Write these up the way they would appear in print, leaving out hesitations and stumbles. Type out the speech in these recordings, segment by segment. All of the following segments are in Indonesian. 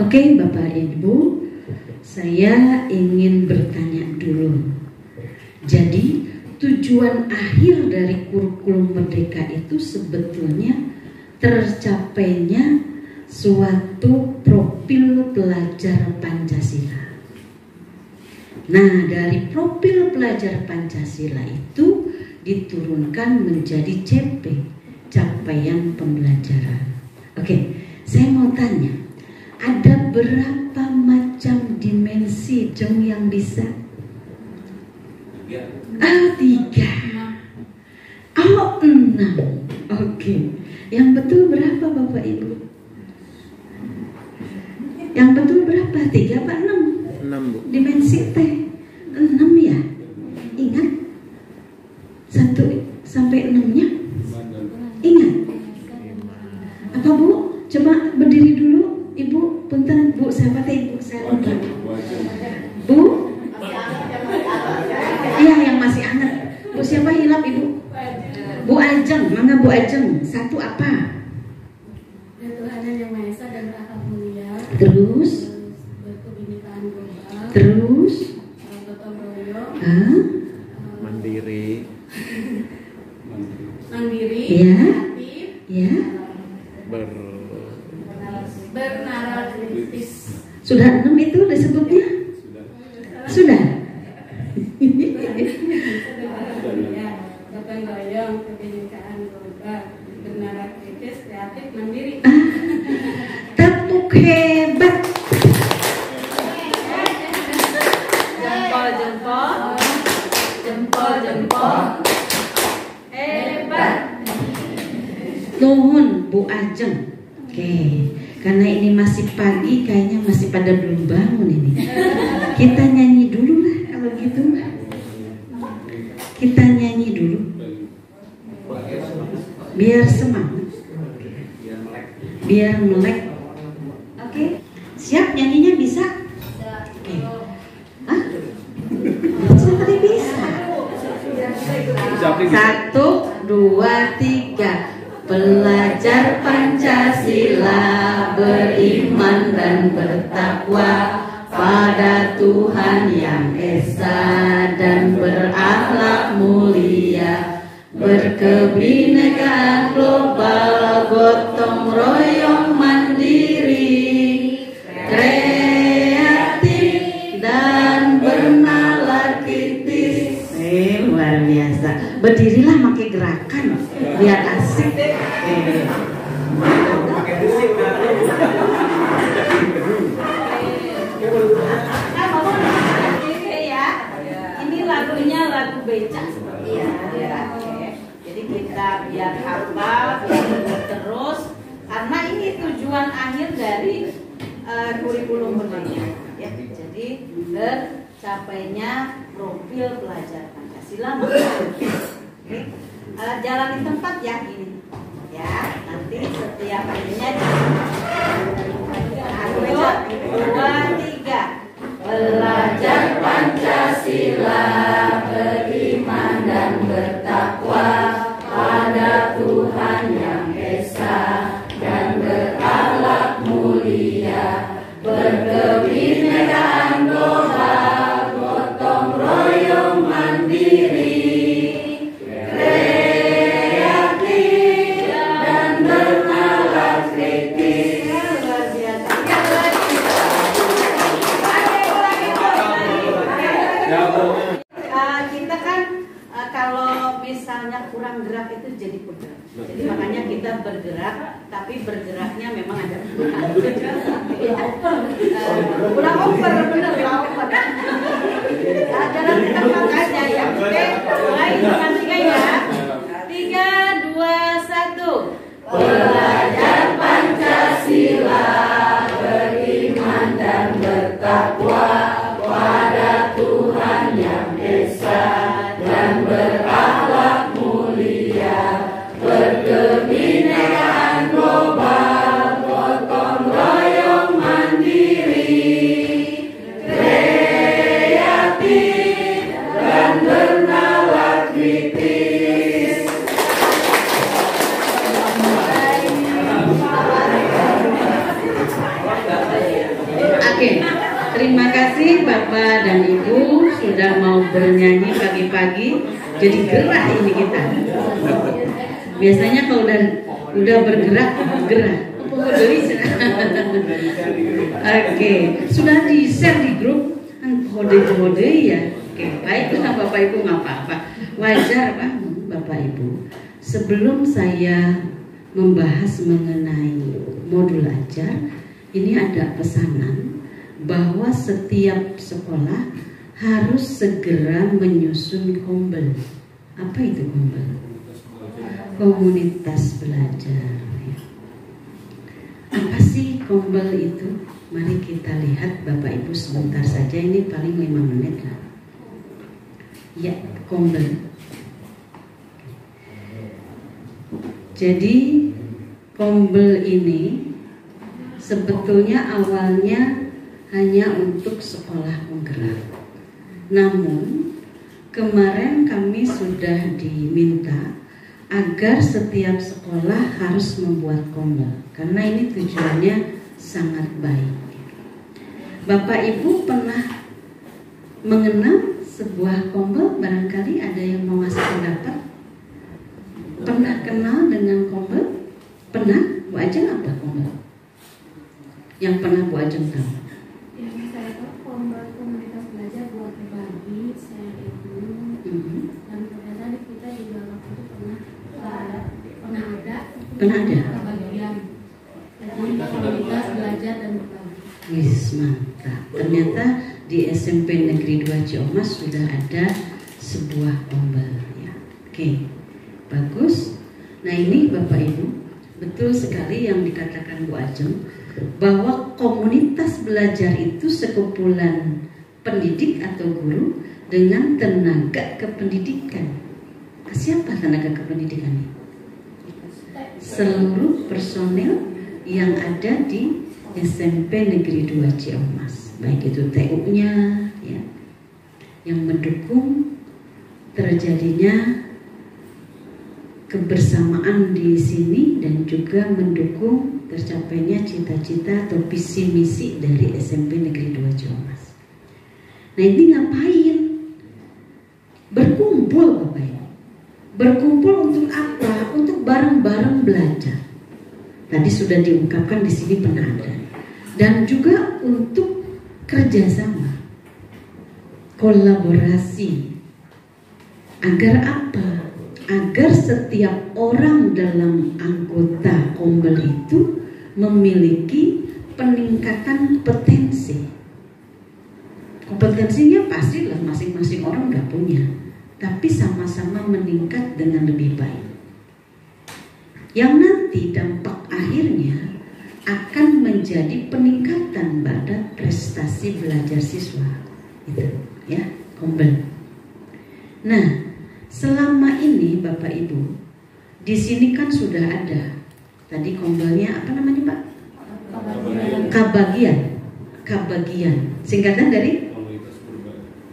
Oke, Bapak Ibu, saya ingin bertanya dulu. Jadi tujuan akhir dari kurikulum Merdeka itu sebetulnya tercapainya suatu profil pelajar Pancasila. Nah, dari profil pelajar Pancasila itu diturunkan menjadi CP, capaian pembelajaran. Oke, saya mau tanya, ada berapa macam dimensi yang bisa? 3. Oh, 6. Oke. Yang betul berapa Bapak Ibu? Yang betul berapa? 3 apa 6? 6, Bu. Dimensi T 6 ya? Ingat? 1 sampai 6-nya? Ingat? Apa Bu? Coba berdiri dulu. Ibu, punten Bu, siapa teh Ibu? Saya lupa. Bu? Iya, yang masih hangat. Bu siapa hilap Ibu? Bu Ajeng, mana Bu Ajeng? 1 apa? Ya Tuhan yang Maha Esa dan berakal mulia. Terus? Berkebinekaan global. Terus? Gotong royong. Mandiri. Mandiri. Ya. Kreatif. Ya. Bernalar kritis. Sudah 6 itu disebutnya? Sudah. Gotong royong, kebinekaan global, bernalar kritis, kreatif, mandiri. Tepuk hebat. Jempol, jempol, jempol. Hebat. Nuhun Bu Ajeng. Oke, karena ini masih pagi, kayaknya masih pada belum bangun ini. Kita nyanyi dulu lah kalau gitu. Kita nyanyi dulu. Biar semangat. Biar melek. Oke, siap nyanyinya bisa? Oke. Hah? Siapa bisa? 1, 2, 3. Pelajar Pancasila beriman dan bertakwa pada Tuhan Yang Esa dan berakhlak mulia, berkebinekaan global, gotong royong mandiri, kreatif dan bernalar kritis. Luar biasa. Berdirilah pakai gerakan biar asik. Ini lagunya lagu becak seperti ya. Jadi kita biar hafal, biar terus, karena ini tujuan akhir dari kurikulum Merdeka. Ya, jadi tercapainya profil pelajar Pancasila. Jalan di tempat ya ini. Ya, nanti setiap harinya 1, 2, 3. Pelajar Pancasila beriman dan bertakwa pada Tuhan Yang Esa dan berakhlak mulia, berkebinekaan global, gotong royong mandiri, kreatif dan bernalar kritis. Luar biasa. Kita kan kalau misalnya kurang gerak itu jadi pegel. Jadi makanya kita bergerak, tapi bergeraknya memang ada kurang over, bener kurang over. Jalan di tempat aja ya. Oke, mulai dengan 3 ya. 3, 2, 1. Pelajar Pancasila beriman dan bertakwa pada Tuhan Yang Esa dan berakhlak mulia, berkebinekaan global, gotong royong mandiri, kreatif dan bernalar kritis. terima kasih Bapak dan Ibu sudah mau bernyanyi pagi-pagi. Jadi gerah ini kita. Biasanya kalau udah bergerak, gerah. Oke, sudah di-share di grup kode-kode ya. Oke, baiklah Bapak Ibu, nggak apa-apa. Wajar Pak Bapak Ibu. Sebelum saya membahas mengenai modul ajar, ini ada pesanan bahwa setiap sekolah harus segera menyusun kombel. Apa itu kombel? Komunitas belajar. Apa sih kombel itu? Mari kita lihat Bapak Ibu sebentar saja, ini paling 5 menit lah. Ya, kombel. Jadi kombel ini sebetulnya awalnya hanya untuk sekolah penggerak. Namun kemarin kami sudah diminta agar setiap sekolah harus membuat kombel, karena ini tujuannya sangat baik. Bapak Ibu pernah mengenal sebuah kombel? Barangkali ada yang mau ngasih pendapat. Pernah kenal dengan kombel? Pernah? Bu Ajeng apa kombel? Yang pernah Bu Ajeng tahu? Yang saya tahu kombel komunitas belajar buat berbagi, saya itu. Dan ternyata di kita juga waktu itu pernah ada bagian. Jadi komunitas belajar dan berbagi. Wis, mantap. Ternyata di SMP Negeri 2 Ciamas sudah ada sebuah kombel ya. Oke, bagus. Nah ini Bapak Ibu, betul sekali yang dikatakan Bu Ajeng, bahwa komunitas belajar itu sekumpulan pendidik atau guru dengan tenaga kependidikan. Siapa tenaga kependidikan ini? Seluruh personel yang ada di SMP Negeri 2 Ciamas, baik itu TU-nya ya, yang mendukung terjadinya kebersamaan di sini dan juga mendukung tercapainya cita-cita atau visi misi dari SMP Negeri 2 Ciamas. Nah ini ngapain? Berkumpul Bapak Ibu. Berkumpul untuk apa? Untuk bareng-bareng belajar. Tadi sudah diungkapkan di sini pernah ada. Dan juga untuk kerjasama, kolaborasi. Agar apa? Agar setiap orang dalam anggota kombel itu memiliki peningkatan kompetensi. Kompetensinya pastilah masing-masing orang udah punya, tapi sama-sama meningkat dengan lebih baik. Yang nanti dampak akhirnya akan menjadi peningkatan pada prestasi belajar siswa. Itu ya, kombel. Nah, selama ini Bapak Ibu, di sini kan sudah ada. Tadi kombelnya apa namanya Pak? Kabagian. Singkatan dari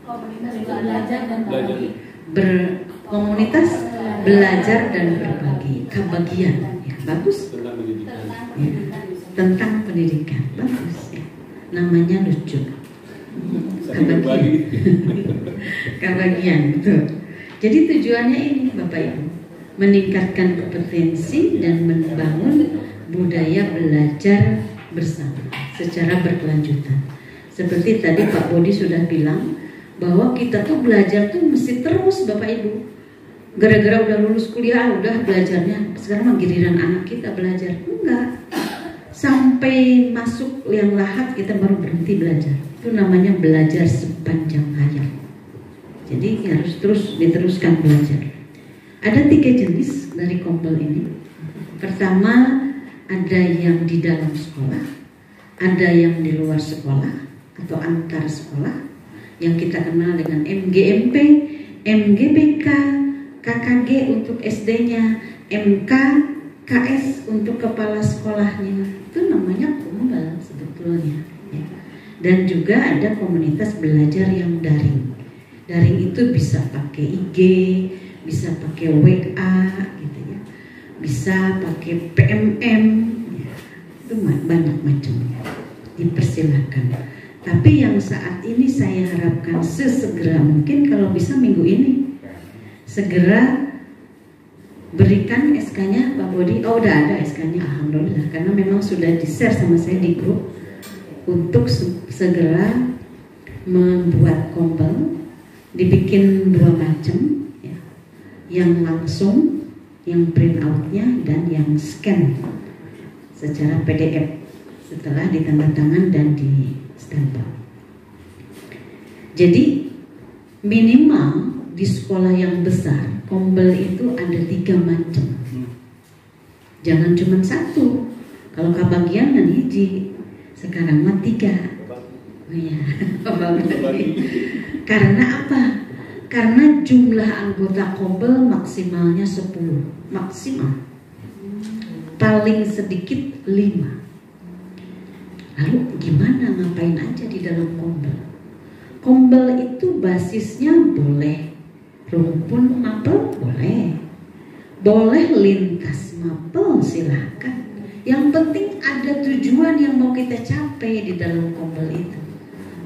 Komunitas belajar dan berbagi. Komunitas belajar dan berbagi. Kabagian. Ya, bagus. Ya, tentang pendidikan. Bagus ya. Namanya lucu. Kabagian, betul. Jadi tujuannya ini Bapak Ibu, meningkatkan kompetensi dan membangun budaya belajar bersama secara berkelanjutan. Seperti tadi Pak Bodi sudah bilang bahwa kita tuh belajar tuh mesti terus Bapak Ibu. Gara-gara udah lulus kuliah udah belajarnya, sekarang giliran anak kita belajar. Enggak. Sampai masuk yang lahat kita baru berhenti belajar. Itu namanya belajar sepanjang hayat. Jadi harus terus diteruskan belajar. Ada 3 jenis dari kombel ini. Pertama, ada yang di dalam sekolah, ada yang di luar sekolah atau antar sekolah, yang kita kenal dengan MGMP, MGBK, KKG untuk SD-nya, MK, KS untuk kepala sekolahnya. Itu namanya kombel sebetulnya ya. Dan juga ada komunitas belajar yang daring. Daring itu bisa pakai IG, bisa pakai WA gitu ya, bisa pakai PMM ya. Itu banyak macamnya, dipersilakan. Tapi yang saat ini saya harapkan sesegera mungkin, kalau bisa minggu ini segera berikan SK-nya Pak Bodi. Oh, udah ada SK-nya, alhamdulillah, karena memang sudah di-share sama saya di grup untuk segera membuat kompel, dibikin 2 macam ya. Yang langsung, yang print out-nya, dan yang scan secara PDF setelah ditandatangan dan di stempel. Jadi minimal di sekolah yang besar kompel itu ada 3 macam. Jangan cuma 1. Kalau kebagian kan hiji, sekarang mah 3. Oh iya, karena apa? Karena jumlah anggota kompel maksimalnya 10, maksimal. Paling sedikit 5. Lalu gimana, ngapain aja di dalam kompel? Kompel itu basisnya boleh rumpun mapel, boleh lintas mapel, silahkan. Yang penting ada tujuan yang mau kita capai di dalam kompel itu,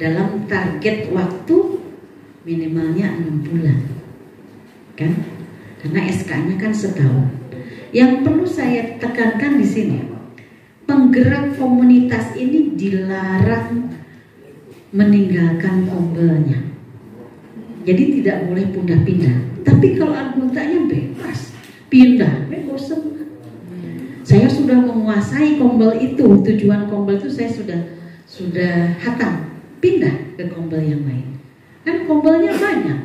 dalam target waktu minimalnya 6 bulan kan, karena SK-nya kan setahun. Yang perlu saya tekankan di sini, penggerak komunitas ini dilarang meninggalkan kompelnya. Jadi tidak boleh pindah-pindah. Tapi kalau anggotanya bebas pindah, bosan. Saya sudah menguasai kompel itu, tujuan kompel itu saya sudah hatam, pindah ke kompel yang lain. Kan kompelnya banyak,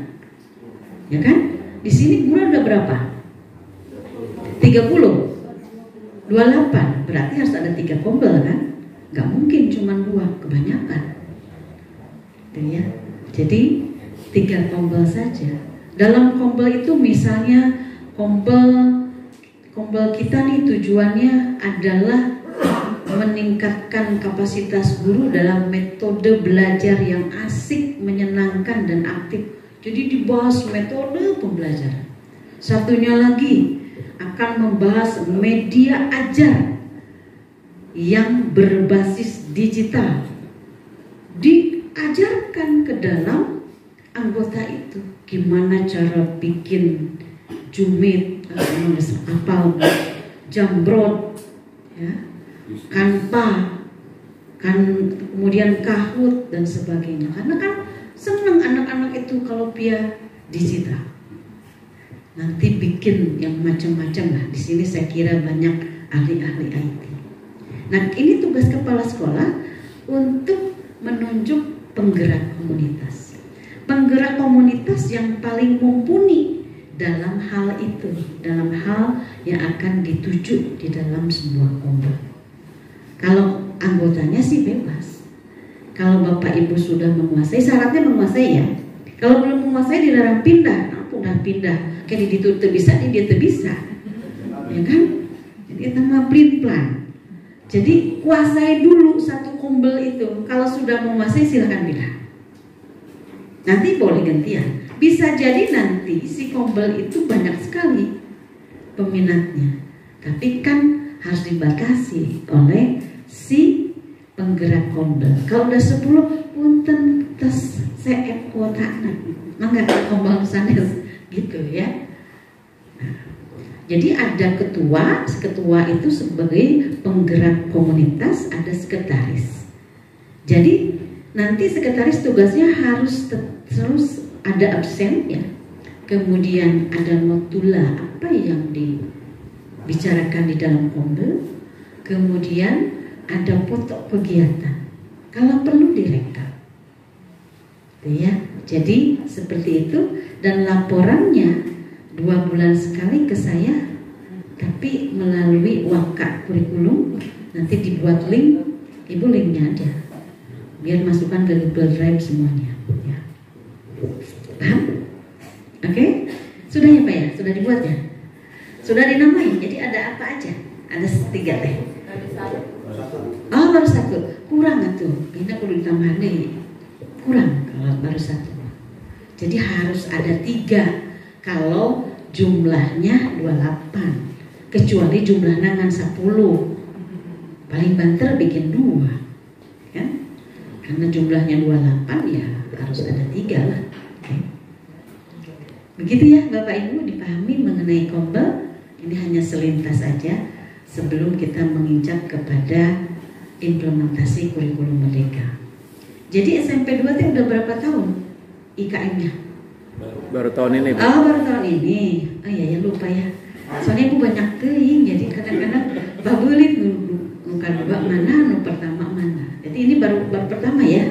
ya kan? Di sini bulan udah berapa? 30, 28. Berarti harus ada 3 kompel kan? Gak mungkin cuma 2, kebanyakan. Gitu ya. Jadi 3 kompel saja. Dalam kompel itu misalnya kompel kita nih tujuannya adalah meningkatkan kapasitas guru dalam metode belajar yang asik, menyenangkan, dan aktif. Jadi dibahas metode pembelajaran. Satunya lagi akan membahas media ajar yang berbasis digital. Diajarkan ke dalam anggota itu gimana cara bikin jumit, apal, jambrot, ya, kanpa, kemudian kahut dan sebagainya. Karena kan seneng anak-anak itu kalau via digital. Nanti bikin yang macam-macam lah. Di sini saya kira banyak ahli-ahli IT. Nah, ini tugas kepala sekolah untuk menunjuk penggerak komunitas. Penggerak komunitas yang paling mumpuni dalam hal itu, dalam hal yang akan dituju di dalam sebuah kompel. Kalau anggotanya sih bebas. Kalau Bapak Ibu sudah menguasai, syaratnya menguasai ya. Kalau belum menguasai dilarang pindah. Udah pindah, kayak di itu bisa, di dia bisa, ya kan? Jadi nama print plan. Jadi kuasai dulu satu kompel itu. Kalau sudah menguasai silakan pindah. Nanti boleh gantian. Bisa jadi nanti si kompel itu banyak sekali peminatnya, tapi kan harus dibatasi oleh si penggerak kompel. Kalau udah 10 punten tes CF kuotana, mangga kompel sanes gitu ya. Nah, jadi ada ketua itu sebagai penggerak komunitas, ada sekretaris. Jadi nanti sekretaris tugasnya harus terus ada absen ya. Kemudian ada notula apa yang dibicarakan di dalam kompel. Kemudian ada foto kegiatan. Kalau perlu direkam. Ya, jadi seperti itu, dan laporannya 2 bulan sekali ke saya, tapi melalui wakak kurikulum. Nanti dibuat link, Ibu linknya ada, biar masukkan ke Google Drive semuanya. Ya. Paham? Oke? Sudah ya Pak ya? Sudah dibuat ya? Sudah dinamai. Jadi ada apa aja? Ada 3 teh. Oh, baru 1. Kurang atuh. Ini perlu ditambahin deh. Kurang kalau baru 1. Jadi harus ada 3 kalau jumlahnya 28. Kecuali jumlahnya dengan 10. Paling banter bikin 2. Kan? Karena jumlahnya 28 ya harus ada 3 lah. Oke. Begitu ya Bapak Ibu, dipahami mengenai Kombel. Ini hanya selintas aja sebelum kita menginjak kepada implementasi kurikulum merdeka. Jadi SMP 2 itu udah berapa tahun IKM-nya? Baru tahun ini. Oh, baru tahun ini. Oh iya ya, lupa ya. Soalnya aku banyak teuing, jadi kadang-kadang babulit bukan dua mana, nu pertama mana. Jadi ini baru pertama ya.